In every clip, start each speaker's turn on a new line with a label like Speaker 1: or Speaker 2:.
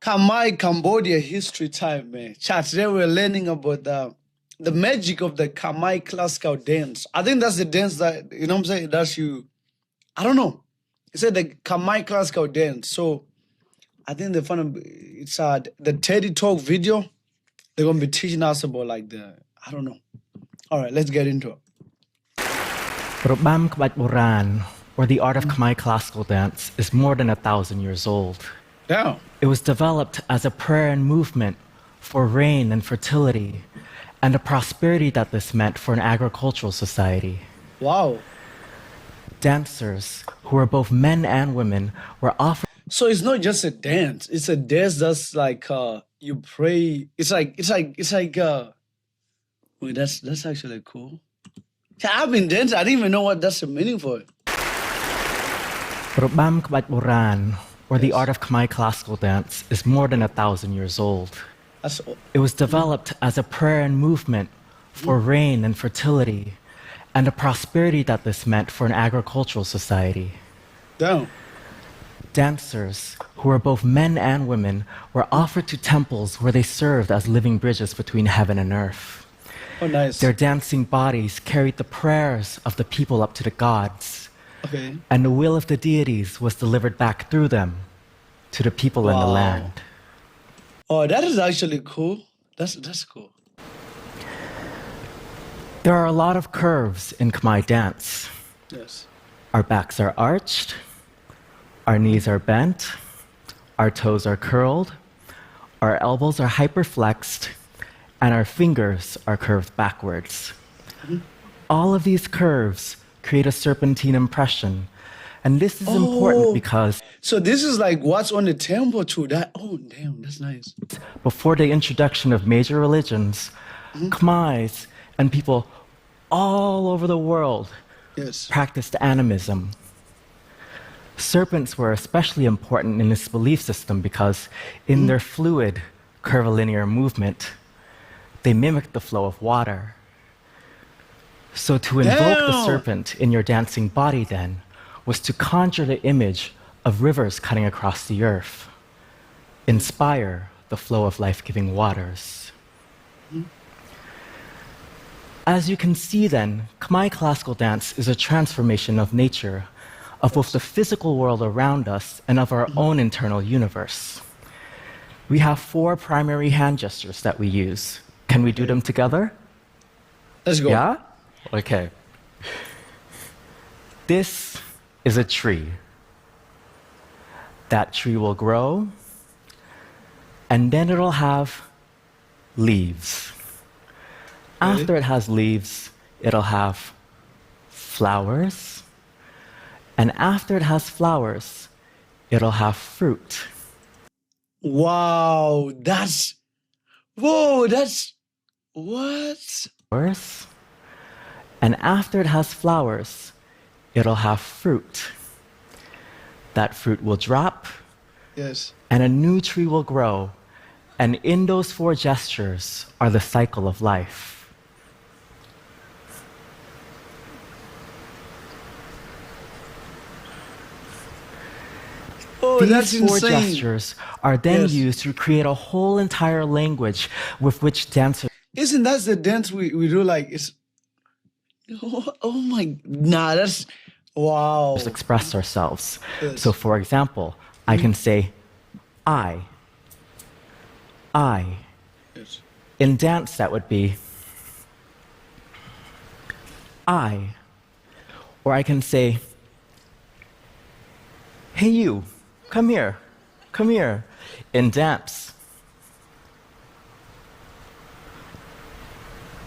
Speaker 1: Khmer Cambodia history time, man. Chat, today we're learning about the magic of the Khmer classical dance. I think that's the dance that, you know what I'm saying, that's you, I don't know. It said the Khmer classical dance. So I think it's the TED Talk video. They're going to be teaching us about like I don't know. All right, let's get into it.
Speaker 2: Robam Kbat Boran, or the art of Khmer classical dance, is more than 1,000 years old.
Speaker 1: Yeah.
Speaker 2: It was developed as a prayer and movement for rain and fertility, and the prosperity that this meant for an agricultural society.
Speaker 1: Wow.
Speaker 2: Dancers, who were both men and women, were offered.
Speaker 1: So it's not just a dance. It's a dance that's like you pray. It's like wait, that's actually cool. Yeah, I've been dancing. I didn't even know what that's the meaning for it.
Speaker 2: Robam Kbat Boran, or the art of Khmer classical dance, is more than 1,000 years old. It was developed as a prayer and movement for rain and fertility, and the prosperity that this meant for an agricultural society.
Speaker 1: Damn.
Speaker 2: Dancers, who were both men and women, were offered to temples where they served as living bridges between heaven and earth.
Speaker 1: Oh, nice.
Speaker 2: Their dancing bodies carried the prayers of the people up to the gods.
Speaker 1: Okay.
Speaker 2: And the will of the deities was delivered back through them to the people in the land.
Speaker 1: Oh, that is actually cool. That's cool.
Speaker 2: There are a lot of curves in Khmer dance.
Speaker 1: Yes.
Speaker 2: Our backs are arched, our knees are bent, our toes are curled, our elbows are hyperflexed, and our fingers are curved backwards. All of these curves create a serpentine impression. And this is important because...
Speaker 1: So this is like what's on the temple too. Oh, damn, that's nice.
Speaker 2: Before the introduction of major religions, Khmers and people all over the world practiced animism. Serpents were especially important in this belief system because in their fluid, curvilinear movement, they mimicked the flow of water. So to invoke the serpent in your dancing body then was to conjure the image of rivers cutting across the earth, inspire the flow of life-giving waters. As you can see then, Khmer classical dance is a transformation of nature, of both the physical world around us and of our own internal universe. We have 4 primary hand gestures that we use. Can we do them together?
Speaker 1: Let's go.
Speaker 2: Yeah? Okay. This is a tree. That tree will grow, and then it'll have leaves.
Speaker 1: Really?
Speaker 2: After it has leaves, it'll have flowers, and after it has flowers, it'll have fruit.
Speaker 1: Wow, what?
Speaker 2: And after it has flowers, it'll have fruit. That fruit will drop, and a new tree will grow, and in those 4 gestures are the cycle of life.
Speaker 1: Oh,
Speaker 2: These 4 gestures are then used to create a whole entire language with which dancers...
Speaker 1: Isn't that the dance we do like, it's... Oh my, nah, that's, wow.
Speaker 2: express ourselves. So for example, I can say, I. In dance, that would be, I. Or I can say, hey you, come here. In dance,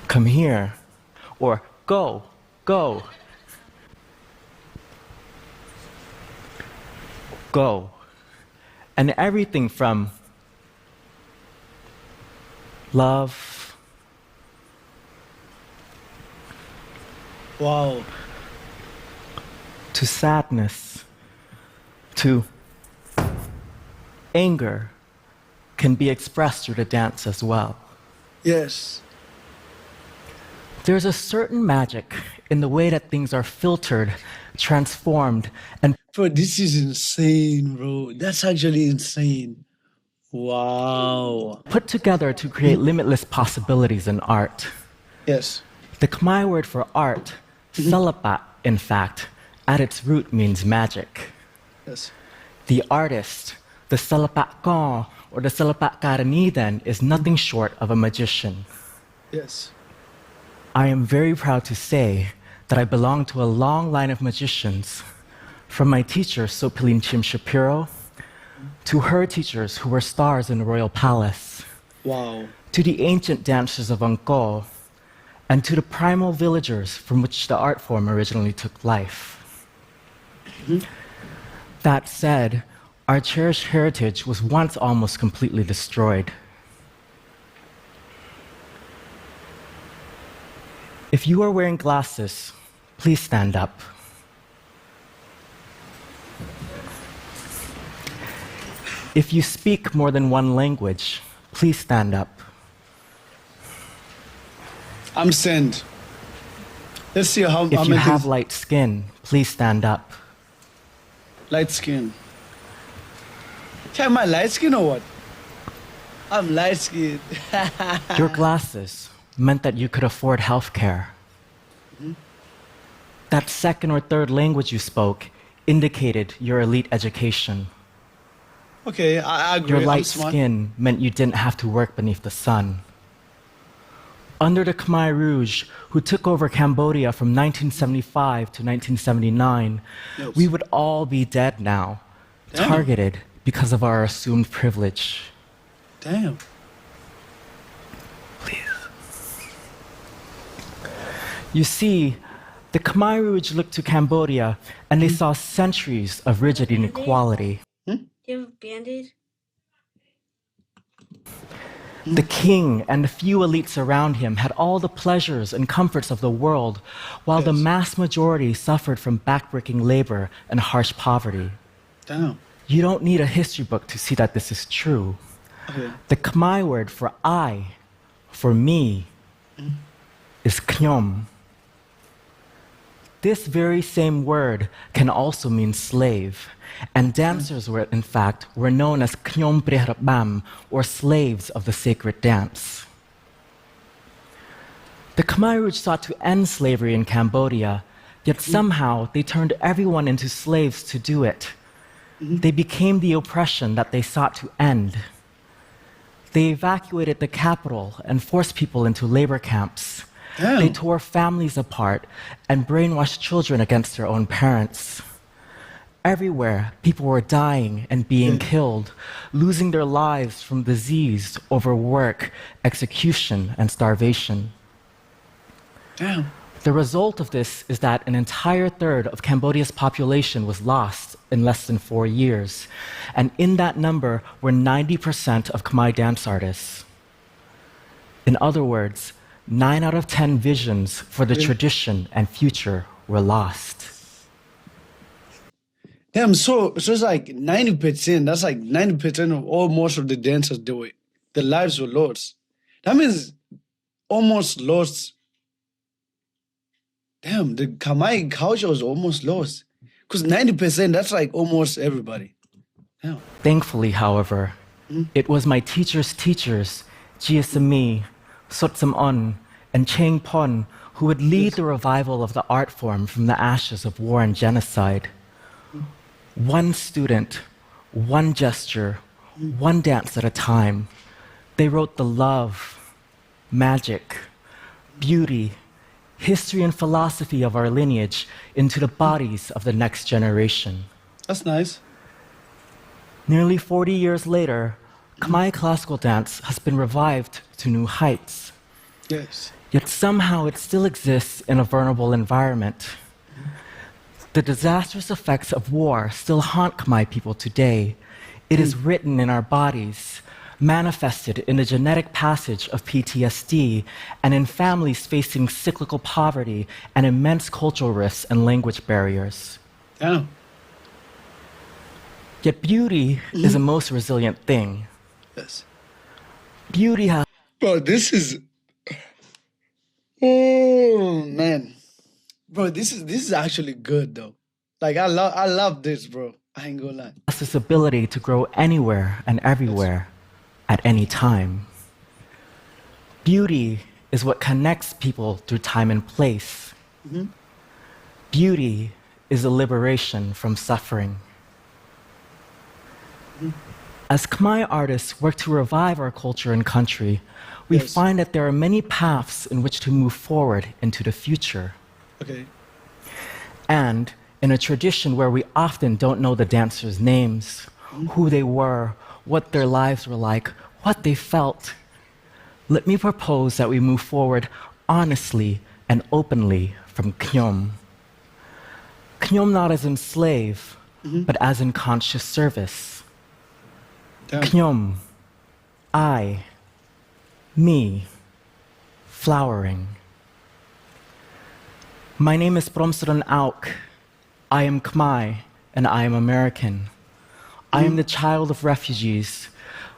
Speaker 2: come here. Or go. And everything from love,
Speaker 1: Wow,
Speaker 2: to sadness, to anger can be expressed through the dance as well.
Speaker 1: yes.
Speaker 2: There's a certain magic in the way that things are filtered, transformed, and
Speaker 1: Bro, this is insane, bro. That's actually insane. Wow.
Speaker 2: put together to create limitless possibilities in art.
Speaker 1: Yes.
Speaker 2: The Khmer word for art, salapat, in fact, at its root means magic.
Speaker 1: Yes.
Speaker 2: The artist, the salapat kong, or the salapat karani then, is nothing short of a magician.
Speaker 1: Yes.
Speaker 2: I am very proud to say that I belong to a long line of magicians, from my teacher, Sopilin Chim Shapiro, to her teachers who were stars in the royal palace,
Speaker 1: Wow.
Speaker 2: to the ancient dancers of Angkor, and to the primal villagers from which the art form originally took life. That said, our cherished heritage was once almost completely destroyed. If you are wearing glasses, please stand up. If you speak more than one language, please stand up.
Speaker 1: I'm sent. Let's see how
Speaker 2: If you have light skin, please stand up.
Speaker 1: Light skin. Am I light skin or what? I'm light skinned.
Speaker 2: Your glasses meant that you could afford health care. That second or third language you spoke indicated your elite education.
Speaker 1: Okay, I agree.
Speaker 2: Your light skin meant you didn't have to work beneath the sun. Under the Khmer Rouge, who took over Cambodia from 1975 to 1979,
Speaker 1: yes,
Speaker 2: we would all be dead now, targeted because of our assumed privilege.
Speaker 1: Damn.
Speaker 2: Please. You see, the Khmer Rouge looked to Cambodia and they saw centuries of rigid inequality.
Speaker 3: Do you have a Band-Aid?
Speaker 2: The king and the few elites around him had all the pleasures and comforts of the world, while the mass majority suffered from backbreaking labor and harsh poverty.
Speaker 1: Damn.
Speaker 2: You don't need a history book to see that this is true.
Speaker 1: Okay.
Speaker 2: The Khmer word for I, for me, is knyom. This very same word can also mean slave, and dancers were, in fact, were known as knyom prehrabam, or slaves of the sacred dance. The Khmer Rouge sought to end slavery in Cambodia, yet somehow they turned everyone into slaves to do it. They became the oppression that they sought to end. They evacuated the capital and forced people into labor camps.
Speaker 1: Damn.
Speaker 2: They tore families apart and brainwashed children against their own parents. Everywhere, people were dying and being killed, losing their lives from disease, overwork, execution, and starvation.
Speaker 1: Damn.
Speaker 2: The result of this is that an entire third of Cambodia's population was lost in less than 4 years, and in that number were 90% of Khmer dance artists. In other words, 9 out of 10 visions for the tradition and future were lost.
Speaker 1: Damn, so it's like 90%. That's like 90% of most of the dancers do it. Their lives were lost. That means almost lost. Damn, the Khmer culture was almost lost. Because 90%, that's like almost everybody. Damn.
Speaker 2: Thankfully, however, it was my teacher's teachers, Jia Sami, Sotsam On, and Cheng Pon, who would lead the revival of the art form from the ashes of war and genocide. One student, one gesture, one dance at a time, they wrote the love, magic, beauty, history, and philosophy of our lineage into the bodies of the next generation.
Speaker 1: That's nice.
Speaker 2: Nearly 40 years later, Khmer classical dance has been revived to new heights.
Speaker 1: Yes.
Speaker 2: Yet somehow it still exists in a vulnerable environment. The disastrous effects of war still haunt Khmer people today. It is written in our bodies, manifested in the genetic passage of PTSD, and in families facing cyclical poverty and immense cultural rifts and language barriers.
Speaker 1: Damn.
Speaker 2: Yet beauty is the most resilient thing.
Speaker 1: Yes.
Speaker 2: Beauty has...
Speaker 1: Bro, this is... Oh, man. Bro, this is actually good, though. Like, I love this, bro. I ain't gonna lie.
Speaker 2: this ability to grow anywhere and everywhere. at any time. Beauty is what connects people through time and place. Beauty is a liberation from suffering. As Khmer artists work to revive our culture and country, we find that there are many paths in which to move forward into the future.
Speaker 1: Okay.
Speaker 2: And in a tradition where we often don't know the dancers' names, who they were, what their lives were like, what they felt, let me propose that we move forward honestly and openly from Khnyom. Khnyom not as in slave, but as in conscious service. Khnyom, I, me, flowering. My name is Prumsodun Auk. I am Khmer, and I am American. I am the child of refugees,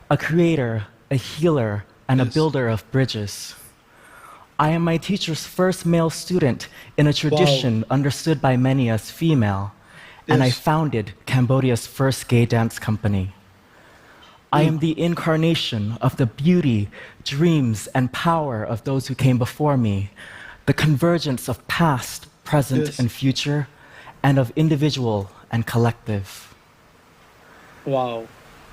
Speaker 2: a creator, a healer, and a builder of bridges. I am my teacher's first male student in a tradition understood by many as female, and I founded Cambodia's first gay dance company. I am the incarnation of the beauty, dreams, and power of those who came before me, the convergence of past, present, and future, and of individual and collective.
Speaker 1: Wow.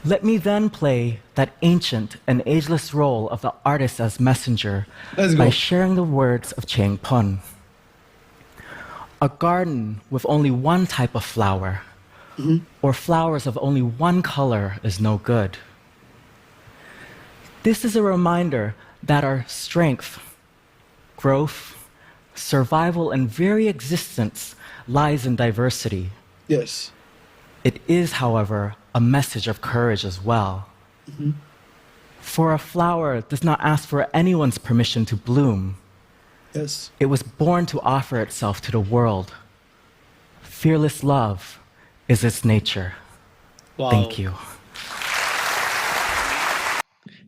Speaker 2: Let me then play that ancient and ageless role of the artist as messenger by sharing the words of Cheng Pun. A garden with only one type of flower, or flowers of only one color, is no good. This is a reminder that our strength, growth, survival, and very existence lies in diversity.
Speaker 1: Yes.
Speaker 2: It is, however, a message of courage as well. For a flower does not ask for anyone's permission to bloom.
Speaker 1: Yes.
Speaker 2: It was born to offer itself to the world. Fearless love is its nature.
Speaker 1: Wow.
Speaker 2: Thank you.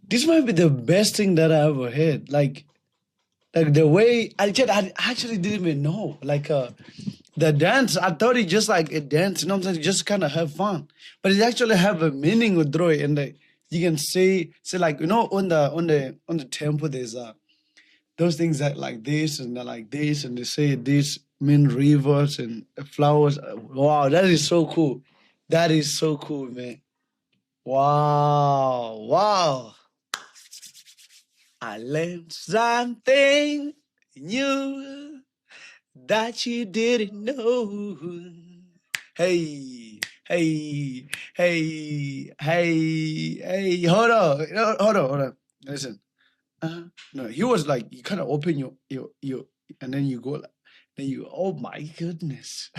Speaker 1: This might be the best thing that I ever heard. Like the way I actually didn't even know. The dance, I thought it just like a dance, you know what I'm saying? Just kind of have fun. But it actually have a meaning with Droy. And you can say like, you know, on the temple, there's those things that like this and they're like this, and they say this mean rivers and flowers. Wow, that is so cool. That is so cool, man. Wow. Wow. I learned something new that you didn't know. Hey, hey, hey, hey, hey, hold on. Listen. No, he was like, you kind of open your, and then you go like, then you, oh my goodness.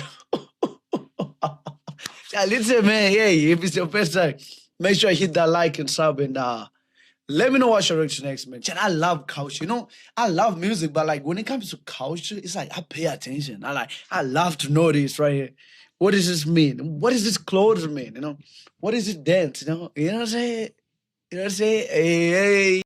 Speaker 1: Yeah, listen, man, hey, if it's your first time, make sure you hit that like and sub, and let me know what your reaction next, man. Chad, I love culture. You know, I love music, but like when it comes to culture, it's like I pay attention. I love to know this right here. What does this mean? What does this clothes mean? You know, what is this dance? You know what I'm saying? You know what I'm saying? Hey, hey.